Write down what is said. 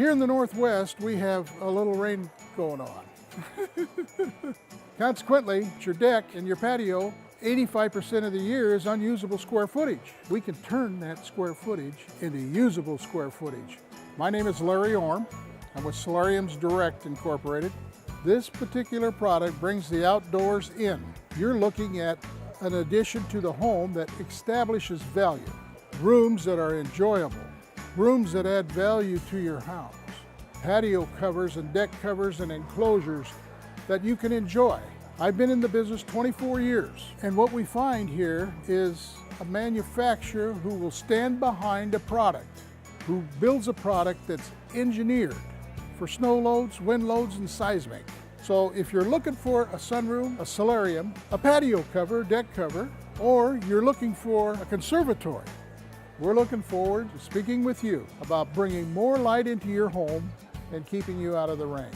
Here in the Northwest, we have a little rain going on. Consequently, your deck and your patio, 85% of the year is unusable square footage. We can turn that square footage into usable square footage. My name is Larry Orme. I'm with Solariums Direct Incorporated. This particular product brings the outdoors in. You're looking at an addition to the home that establishes value. Rooms that are enjoyable. Rooms that add value to your house. Patio covers and deck covers and enclosures that you can enjoy. I've been in the business 24 years, and what we find here is a manufacturer who will stand behind a product, who builds a product that's engineered for snow loads, wind loads, and seismic. So if you're looking for a sunroom, a solarium, a patio cover, deck cover, or you're looking for a conservatory, we're looking forward to speaking with you about bringing more light into your home and keeping you out of the rain.